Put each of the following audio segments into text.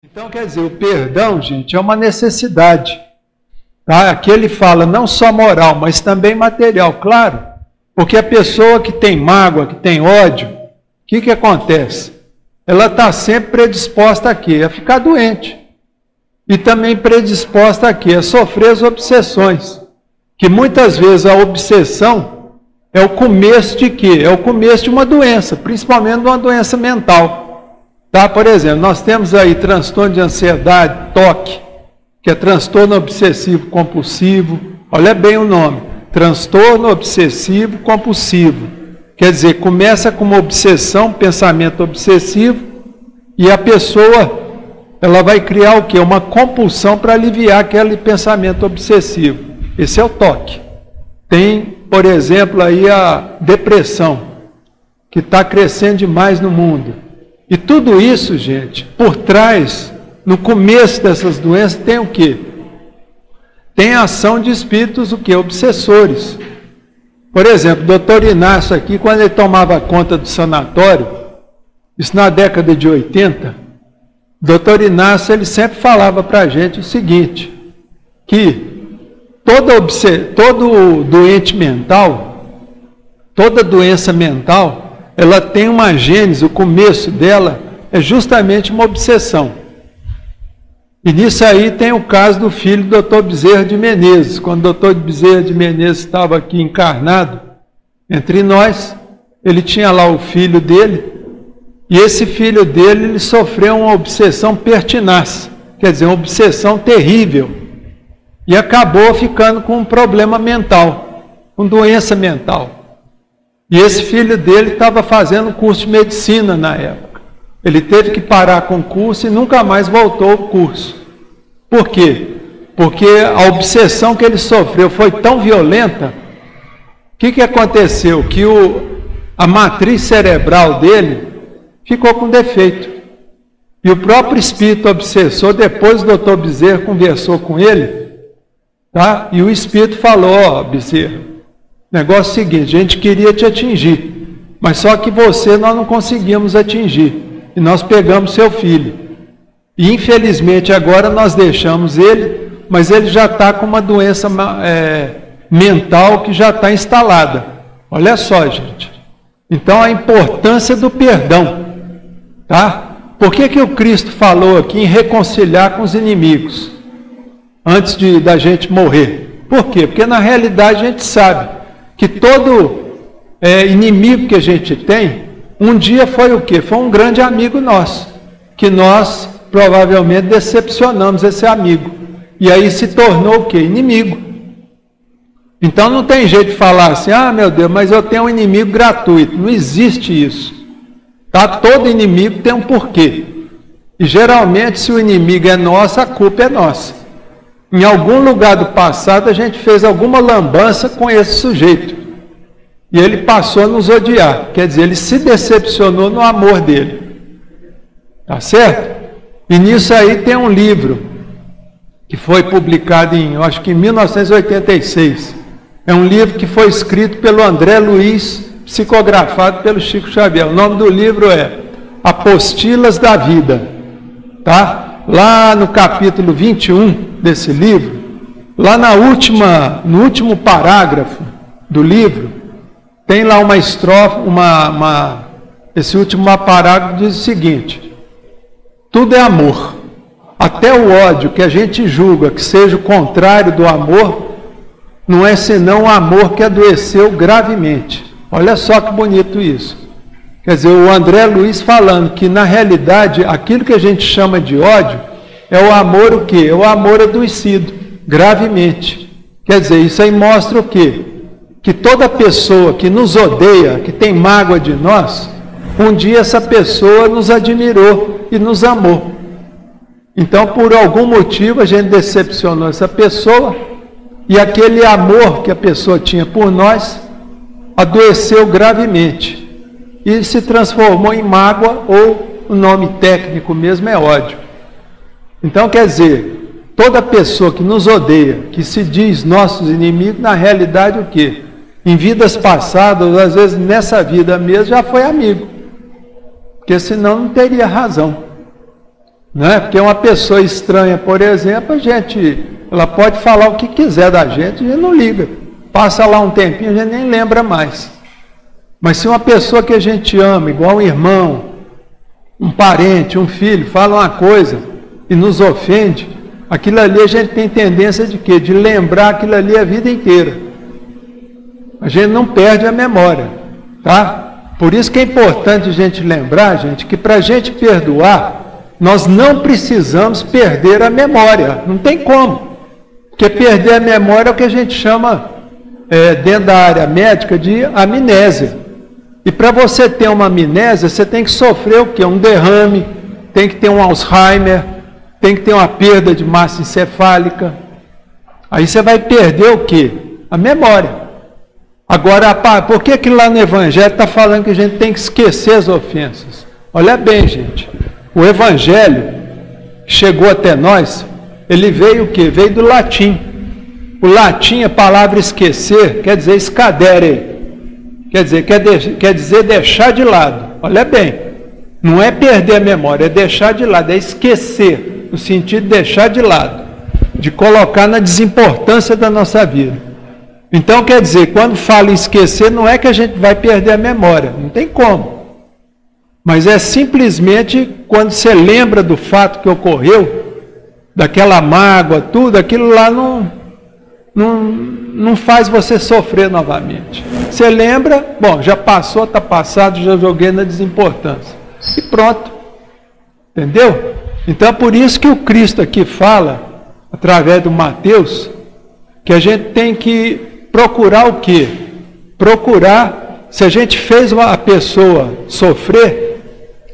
Então, quer dizer, o perdão, gente, é uma necessidade. Tá? Aqui ele fala não só moral, mas também material, claro. Porque a pessoa que tem mágoa, que tem ódio, o que acontece? Ela está sempre predisposta aqui a ficar doente. E também predisposta aqui a sofrer as obsessões. Que muitas vezes a obsessão é o começo de quê? É o começo de uma doença, principalmente de uma doença mental. Tá? Por exemplo, nós temos aí transtorno de ansiedade, TOC, que é transtorno obsessivo compulsivo. Olha bem o nome, transtorno obsessivo compulsivo. Quer dizer, começa com uma obsessão, pensamento obsessivo, e a pessoa, ela vai criar o quê? Uma compulsão para aliviar aquele pensamento obsessivo. Esse é o TOC. Tem, por exemplo, aí a depressão, que está crescendo demais no mundo. E tudo isso, gente, por trás, no começo dessas doenças, tem o quê? Tem a ação de espíritos, o quê? Obsessores. Por exemplo, o doutor Inácio aqui, quando ele tomava conta do sanatório, isso na década de 80, o doutor Inácio, ele sempre falava para a gente o seguinte, que todo doente mental, toda doença mental, ela tem uma gênese, o começo dela é justamente uma obsessão. E nisso aí tem o caso do filho do Dr. Bezerra de Menezes. Quando o Dr. Bezerra de Menezes estava aqui encarnado entre nós, ele tinha lá o filho dele, e esse filho dele, ele sofreu uma obsessão pertinaz, quer dizer, uma obsessão terrível, e acabou ficando com um problema mental, com doença mental. E esse filho dele estava fazendo curso de medicina na época. Ele teve que parar com o curso e nunca mais voltou ao curso. Por quê? Porque a obsessão que ele sofreu foi tão violenta. O que aconteceu? Que a matriz cerebral dele ficou com defeito. E o próprio espírito obsessor, depois o doutor Bezerra conversou com ele, tá? E o espírito falou, ó, Bezerra, negócio é o seguinte, a gente queria te atingir, mas só que você nós não conseguimos atingir, e nós pegamos seu filho, e infelizmente agora nós deixamos ele, mas ele já está com uma doença mental que já está instalada. Olha só, gente, então a importância do perdão, tá? Por que o Cristo falou aqui em reconciliar com os inimigos, antes da gente morrer? Por quê? Porque na realidade a gente sabe que todo inimigo que a gente tem, um dia foi o quê? Foi um grande amigo nosso, que nós provavelmente decepcionamos esse amigo, e aí se tornou o quê? Inimigo. Então não tem jeito de falar assim, ah meu Deus, mas eu tenho um inimigo gratuito, não existe isso. Tá? Todo inimigo tem um porquê, e geralmente se o inimigo é nosso, a culpa é nossa. Em algum lugar do passado a gente fez alguma lambança com esse sujeito. E ele passou a nos odiar. Quer dizer, ele se decepcionou no amor dele. Tá certo? E nisso aí tem um livro que foi publicado eu acho que em 1986. É um livro que foi escrito pelo André Luiz, psicografado pelo Chico Xavier. O nome do livro é Apostilas da Vida. Tá? Lá no capítulo 21 desse livro, lá no último parágrafo do livro, tem lá uma estrofe, esse último parágrafo diz o seguinte: tudo é amor, até o ódio que a gente julga que seja o contrário do amor, não é senão o amor que adoeceu gravemente. Olha só que bonito isso. Quer dizer, o André Luiz falando que, na realidade, aquilo que a gente chama de ódio é o amor o quê? É o amor adoecido, gravemente. Quer dizer, isso aí mostra o quê? Que toda pessoa que nos odeia, que tem mágoa de nós, um dia essa pessoa nos admirou e nos amou. Então, por algum motivo, a gente decepcionou essa pessoa, e aquele amor que a pessoa tinha por nós adoeceu gravemente. E se transformou em mágoa, ou o nome técnico mesmo é ódio. Então, quer dizer, toda pessoa que nos odeia, que se diz nossos inimigos, na realidade o quê? Em vidas passadas, às vezes nessa vida mesmo, já foi amigo. Porque senão não teria razão. né? Porque uma pessoa estranha, por exemplo, ela pode falar o que quiser da gente, a gente não liga. Passa lá um tempinho, a gente nem lembra mais. Mas se uma pessoa que a gente ama, igual um irmão, um parente, um filho, fala uma coisa e nos ofende, aquilo ali a gente tem tendência de quê? De lembrar aquilo ali a vida inteira. A gente não perde a memória, tá? Por isso que é importante a gente lembrar, gente, que para a gente perdoar, nós não precisamos perder a memória. Não tem como. Porque perder a memória é o que a gente chama, dentro da área médica, de amnésia. E para você ter uma amnésia, você tem que sofrer o quê? Um derrame, tem que ter um Alzheimer, tem que ter uma perda de massa encefálica. Aí você vai perder o quê? A memória. Agora, por que lá no Evangelho está falando que a gente tem que esquecer as ofensas? Olha bem, gente. O Evangelho chegou até nós, ele veio o quê? Veio do latim. O latim, a palavra esquecer, quer dizer escadere. Quer dizer deixar de lado. Olha bem, não é perder a memória, é deixar de lado, é esquecer, no sentido de deixar de lado, de colocar na desimportância da nossa vida. Então, quer dizer, quando fala em esquecer, não é que a gente vai perder a memória, não tem como. Mas é simplesmente quando você lembra do fato que ocorreu, daquela mágoa, tudo, aquilo lá não faz você sofrer novamente. Você lembra, bom, já passou, está passado, já joguei na desimportância. E pronto. Entendeu? Então é por isso que o Cristo aqui fala, através do Mateus, que a gente tem que procurar o quê? Procurar, se a gente fez a pessoa sofrer,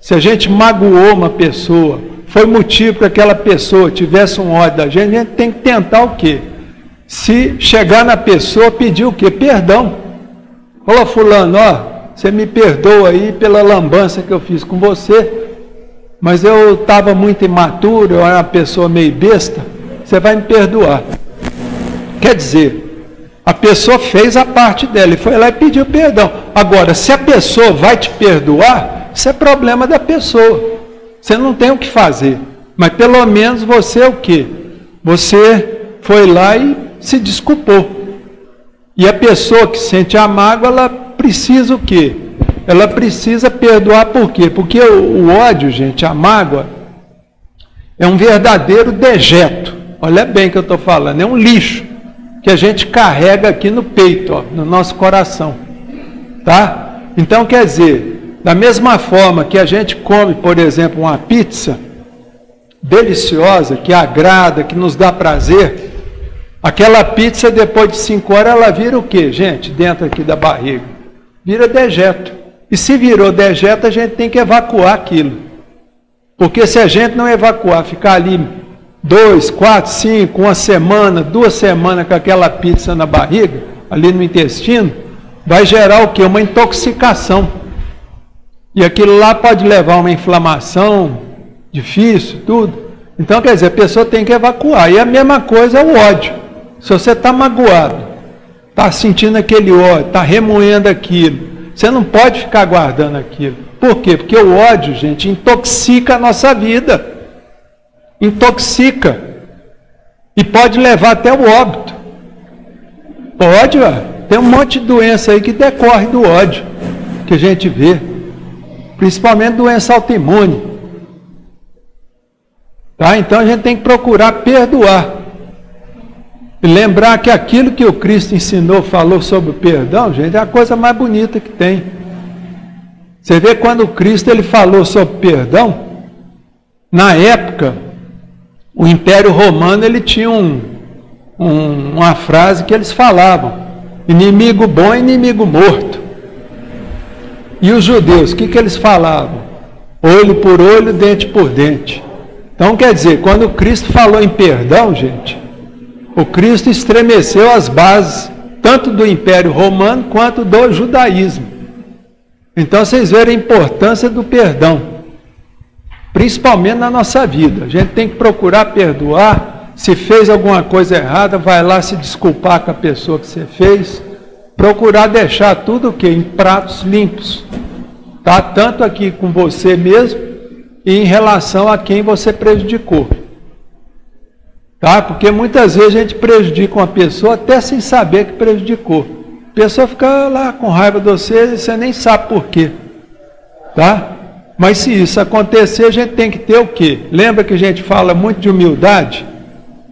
se a gente magoou uma pessoa, foi motivo para que aquela pessoa tivesse um ódio da gente, a gente tem que tentar o quê? Se chegar na pessoa, pedir o quê? Perdão. Ô fulano, você me perdoa aí pela lambança que eu fiz com você, mas eu estava muito imaturo, eu era uma pessoa meio besta, você vai me perdoar. Quer dizer, a pessoa fez a parte dela e foi lá e pediu perdão. Agora, se a pessoa vai te perdoar, isso é problema da pessoa. Você não tem o que fazer. Mas pelo menos você o quê? Você foi lá e se desculpou. E a pessoa que sente a mágoa, ela precisa o quê? Ela precisa perdoar por quê? Porque o ódio, gente, a mágoa, é um verdadeiro dejeto. Olha bem o que eu estou falando, é um lixo que a gente carrega aqui no peito, no nosso coração. Tá? Então, quer dizer, da mesma forma que a gente come, por exemplo, uma pizza deliciosa, que agrada, que nos dá prazer, aquela pizza, depois de 5 horas, ela vira o quê, gente? Dentro aqui da barriga. Vira dejeto. E se virou dejeto, a gente tem que evacuar aquilo. Porque se a gente não evacuar, ficar ali 2, 4, 5, uma semana, 2 semanas com aquela pizza na barriga, ali no intestino, vai gerar o quê? Uma intoxicação. E aquilo lá pode levar a uma inflamação difícil, tudo. Então, quer dizer, a pessoa tem que evacuar. E a mesma coisa é o ódio. Se você está magoado, está sentindo aquele ódio, está remoendo aquilo, você não pode ficar guardando aquilo. Por quê? Porque o ódio, gente, intoxica a nossa vida. Intoxica. E pode levar até o óbito. Pode, tem um monte de doença aí que decorre do ódio, que a gente vê. Principalmente doença autoimune. Tá? Então a gente tem que procurar perdoar. E lembrar que aquilo que o Cristo ensinou, falou sobre o perdão, gente, é a coisa mais bonita que tem. Você vê quando o Cristo ele falou sobre perdão, na época, o Império Romano ele tinha uma frase que eles falavam: inimigo bom é inimigo morto. E os judeus, o que eles falavam? Olho por olho, dente por dente. Então, quer dizer, quando o Cristo falou em perdão, gente, o Cristo estremeceu as bases, tanto do Império Romano, quanto do judaísmo. Então, vocês verem a importância do perdão, principalmente na nossa vida. A gente tem que procurar perdoar. Se fez alguma coisa errada, vai lá se desculpar com a pessoa que você fez. Procurar deixar tudo o quê? Em pratos limpos. Tá? Tanto aqui com você mesmo, e em relação a quem você prejudicou. Tá? Porque muitas vezes a gente prejudica uma pessoa até sem saber que prejudicou. A pessoa fica lá com raiva de você e você nem sabe por quê. Tá? Mas se isso acontecer, a gente tem que ter o quê? Lembra que a gente fala muito de humildade?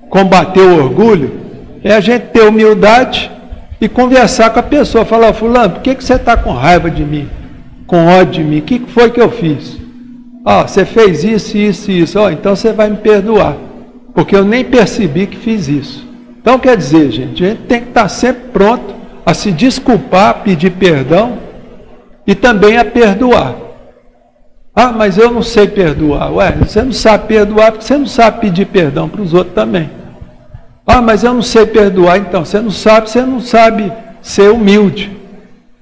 Combater o orgulho? É a gente ter humildade e conversar com a pessoa. Falar, fulano, por que você está com raiva de mim? Com ódio de mim? O que foi que eu fiz? Você fez isso, isso e isso. Então você vai me perdoar. Porque eu nem percebi que fiz isso. Então, quer dizer, gente, a gente tem que estar sempre pronto a se desculpar, a pedir perdão e também a perdoar. Mas eu não sei perdoar. Você não sabe perdoar porque você não sabe pedir perdão para os outros também. Mas eu não sei perdoar, então você não sabe ser humilde.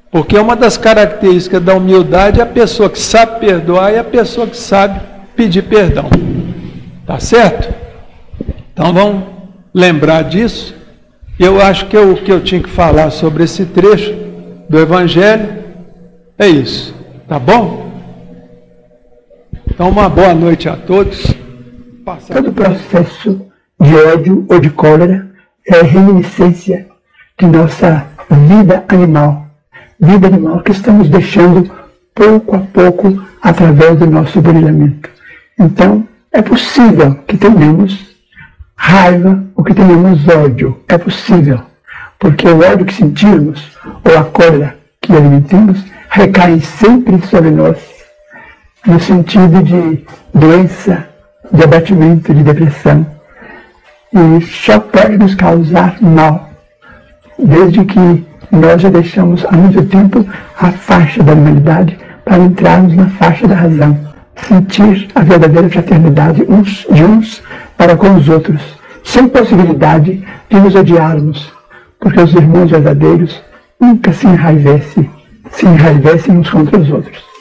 Porque uma das características da humildade é a pessoa que sabe perdoar e a pessoa que sabe pedir perdão. Tá certo? Então vamos lembrar disso. Eu acho que o que eu tinha que falar sobre esse trecho do Evangelho é isso. Tá bom? Então uma boa noite a todos. Todo processo de ódio ou de cólera é reminiscência de nossa vida animal que estamos deixando pouco a pouco através do nosso brilhamento. Então é possível que tenhamos raiva ou que tenhamos ódio. É possível, porque o ódio que sentirmos ou a cólera que alimentemos recai sempre sobre nós, no sentido de doença, de abatimento, de depressão, e só pode nos causar mal, desde que nós já deixamos há muito tempo a faixa da humanidade para entrarmos na faixa da razão, sentir a verdadeira fraternidade uns para com os outros, sem possibilidade de nos odiarmos, porque os irmãos verdadeiros nunca se enraivecem uns contra os outros.